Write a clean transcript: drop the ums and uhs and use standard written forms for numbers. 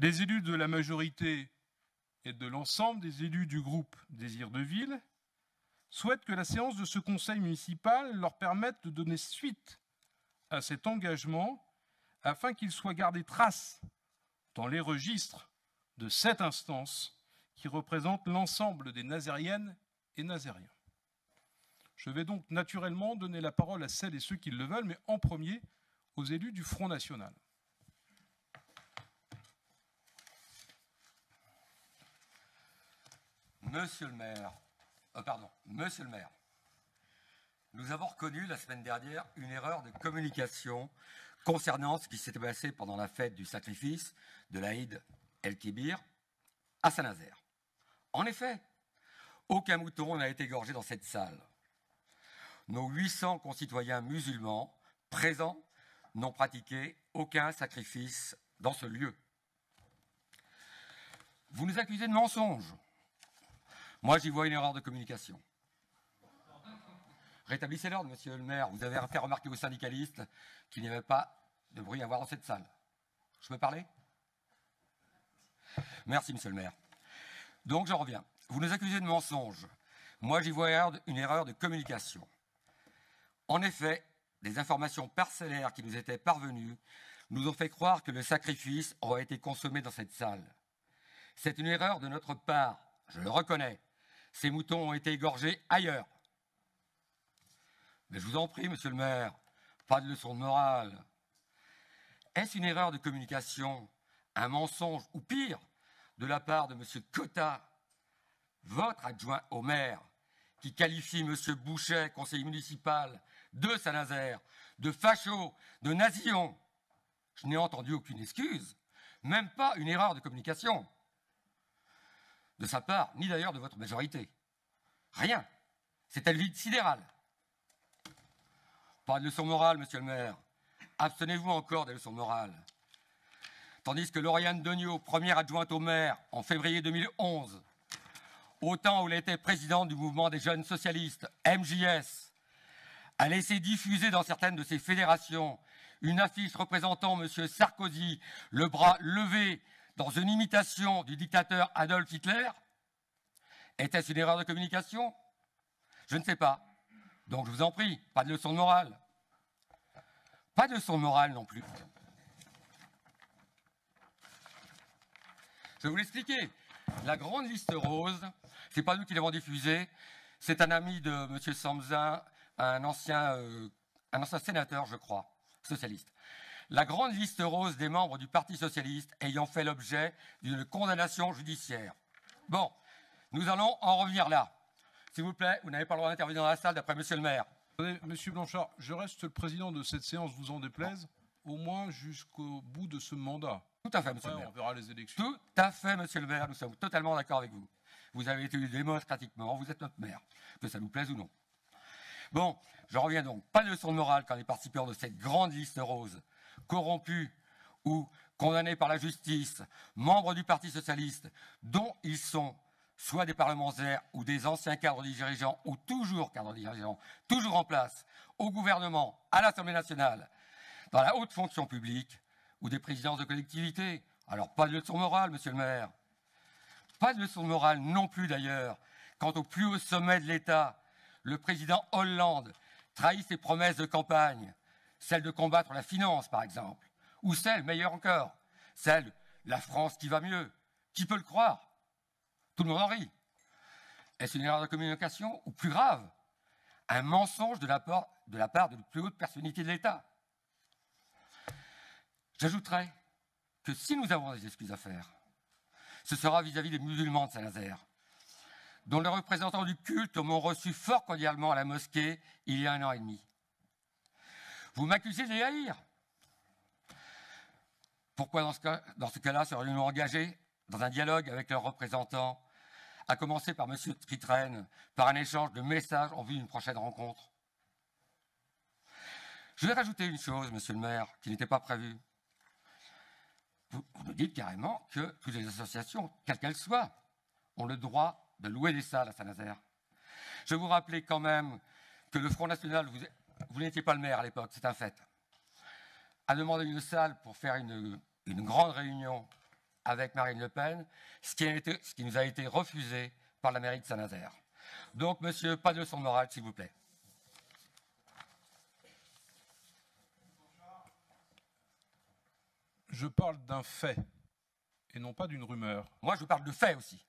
Les élus de la majorité et de l'ensemble des élus du groupe Désir de Ville souhaitent que la séance de ce conseil municipal leur permette de donner suite à cet engagement afin qu'il soit gardé trace dans les registres de cette instance qui représente l'ensemble des Nazériennes et Nazériens. Je vais donc naturellement donner la parole à celles et ceux qui le veulent, mais en premier aux élus du Front National. Monsieur le maire, Monsieur le maire, nous avons reconnu la semaine dernière une erreur de communication concernant ce qui s'était passé pendant la fête du sacrifice de l'Aïd el-Kébir à Saint-Nazaire. En effet, aucun mouton n'a été égorgé dans cette salle. Nos 800 concitoyens musulmans présents n'ont pratiqué aucun sacrifice dans ce lieu. Vous nous accusez de mensonges. Moi, j'y vois une erreur de communication. Rétablissez l'ordre, monsieur le maire. Vous avez fait remarquer aux syndicalistes qu'il n'y avait pas de bruit à voir dans cette salle. Je peux parler? Merci, monsieur le maire. Donc, j'en reviens. Vous nous accusez de mensonges. Moi, j'y vois une erreur de communication. En effet, des informations parcellaires qui nous étaient parvenues nous ont fait croire que le sacrifice aurait été consommé dans cette salle. C'est une erreur de notre part, je le reconnais. Ces moutons ont été égorgés ailleurs. Mais je vous en prie, monsieur le maire, pas de leçon de morale. Est-ce une erreur de communication, un mensonge ou pire, de la part de monsieur Cotta, votre adjoint au maire, qui qualifie monsieur Bouchet, conseiller municipal de Saint-Nazaire, de facho, de nazillon? Je n'ai entendu aucune excuse, même pas une erreur de communication de sa part, ni d'ailleurs de votre majorité. Rien. C'est un vide sidéral. Pas de leçon morale, monsieur le maire. Abstenez-vous encore des leçons morales. Tandis que Lauriane Degnaud, première adjointe au maire en février 2011, au temps où elle était présidente du mouvement des jeunes socialistes, MJS, a laissé diffuser dans certaines de ses fédérations une affiche représentant monsieur Sarkozy, le bras levé, dans une imitation du dictateur Adolf Hitler? Était-ce une erreur de communication? Je ne sais pas. Donc je vous en prie, pas de leçon de morale. Pas de leçon de morale non plus. Je vais vous l'expliquer. La grande liste rose, c'est pas nous qui l'avons diffusée, c'est un ami de monsieur Samzin, un ancien sénateur, je crois, socialiste. La grande liste rose des membres du Parti socialiste ayant fait l'objet d'une condamnation judiciaire. Bon, nous allons en revenir là. S'il vous plaît, vous n'avez pas le droit d'intervenir dans la salle d'après monsieur le maire. Monsieur Blanchard, je reste le président de cette séance, vous en déplaise, au moins jusqu'au bout de ce mandat. Tout à fait, monsieur le maire. On verra les élections. Tout à fait, monsieur le maire, nous sommes totalement d'accord avec vous. Vous avez été élu démocratiquement, vous êtes notre maire, que ça nous plaise ou non. Bon, je reviens donc. Pas de leçon de morale quand les participants de cette grande liste rose, corrompus ou condamnés par la justice, membres du Parti socialiste, dont ils sont soit des parlementaires ou des anciens cadres dirigeants ou toujours cadres dirigeants, toujours en place, au gouvernement, à l'Assemblée nationale, dans la haute fonction publique ou des présidences de collectivités. Alors pas de leçon morale, monsieur le maire. Pas de leçon morale non plus d'ailleurs, quant au plus haut sommet de l'État, le président Hollande trahit ses promesses de campagne, celle de combattre la finance par exemple, ou celle, meilleure encore, celle « la France qui va mieux ». Qui peut le croire? Tout le monde en rit. Est-ce une erreur de communication ou plus grave, un mensonge de la part de la plus haute personnalité de l'État? J'ajouterai que si nous avons des excuses à faire, ce sera vis-à-vis des musulmans de Saint-Nazaire, dont les représentants du culte m'ont reçu fort cordialement à la mosquée il y a 1 an et demi. Vous m'accusez de les haïr. Pourquoi dans ce cas-là serions-nous engagés dans un dialogue avec leurs représentants, à commencer par M. Tritraine, par un échange de messages en vue d'une prochaine rencontre? Je vais rajouter une chose, monsieur le maire, qui n'était pas prévue. Vous nous dites carrément que toutes les associations, quelles qu'elles soient, ont le droit de louer des salles à Saint-Nazaire. Je vais vous rappeler quand même que le Front National, vous n'étiez pas le maire à l'époque, c'est un fait, a demandé une salle pour faire une grande réunion avec Marine Le Pen, ce qui nous a été refusé par la mairie de Saint-Nazaire. Donc, monsieur, pas de leçon de morale, s'il vous plaît. Je parle d'un fait, et non pas d'une rumeur. Moi, je parle de faits aussi.